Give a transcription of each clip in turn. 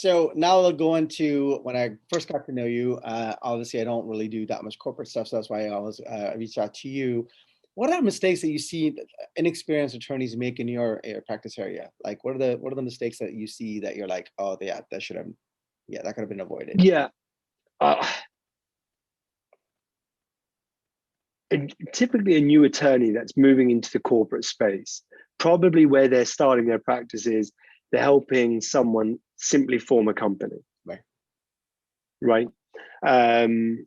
So now I'll go into when I first got to know you. Obviously, I don't really do that much corporate stuff, so that's why I always reach out to you. What are mistakes that you see inexperienced attorneys make in your practice area? Like, what are the mistakes that you see that you're like, oh, yeah, that should have, yeah, that could have been avoided. Yeah. Uh, Typically a new attorney that's moving into the corporate space, probably where they're starting their practice is they're helping someone simply form a company, Right. right?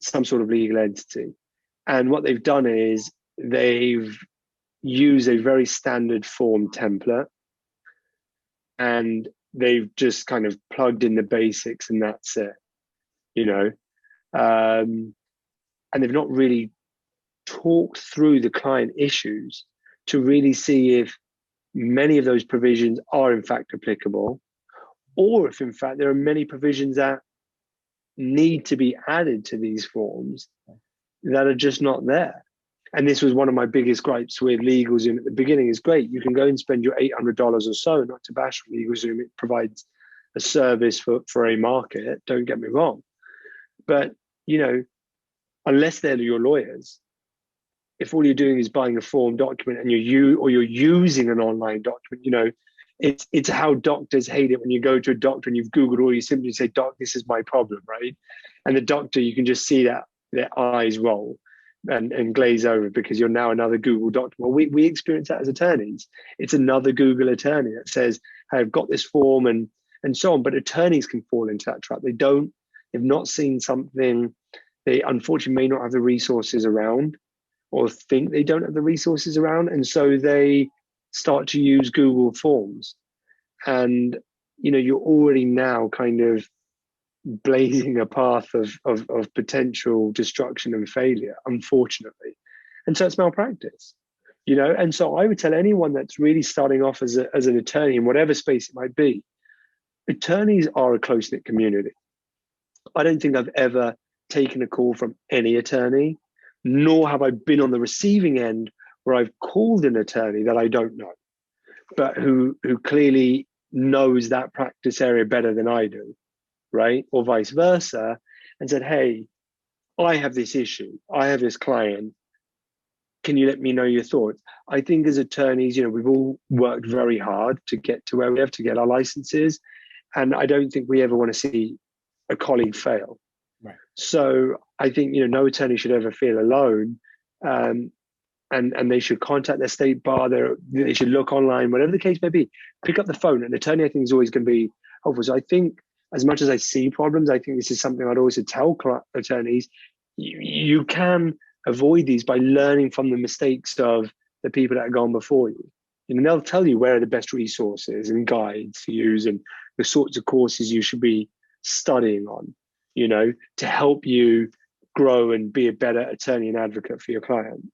Some sort of legal entity. And what they've done is they've used a very standard form template and they've just kind of plugged in the basics and that's it, you know? And they've not really talked through the client issues to really see if many of those provisions are in fact applicable, or if in fact there are many provisions that need to be added to these forms that are just not there. And this was one of my biggest gripes with LegalZoom at the beginning. Is great, you can go and spend your $800 or so, not to bash LegalZoom, it provides a service for a market, don't get me wrong, but unless they're your lawyers, if all you're doing is buying a form document and you're using an online document, it's how doctors hate it when you go to a doctor and you've Googled or you simply say, "Doc, this is my problem," right? And the doctor, you can just see that their eyes roll and glaze over because you're now another Google doctor. Well, we experience that as attorneys. It's another Google attorney that says, "Hey, I've got this form," and so on. But attorneys can fall into that trap. They've not seen something. They unfortunately may not have the resources around, or think they don't have the resources around. And so they start to use Google Forms. And, you're already now kind of blazing a path of potential destruction and failure, unfortunately. And so it's malpractice, And so I would tell anyone that's really starting off as an attorney in whatever space it might be, attorneys are a close-knit community. I don't think I've ever taken a call from any attorney, nor have I been on the receiving end where I've called an attorney that I don't know, but who clearly knows that practice area better than I do, right? Or vice versa, and said, "Hey, I have this issue. I have this client. Can you let me know your thoughts?" I think as attorneys, we've all worked very hard to get to where we have to get our licenses. And I don't think we ever want to see a colleague fail. Right. So I think, no attorney should ever feel alone. And they should contact their state bar. They should look online, whatever the case may be. Pick up the phone. An attorney, I think, is always going to be helpful. So I think, as much as I see problems, I think this is something I'd always tell attorneys. You can avoid these by learning from the mistakes of the people that have gone before you. They'll tell you where are the best resources and guides to use and the sorts of courses you should be studying on, to help you grow and be a better attorney and advocate for your client.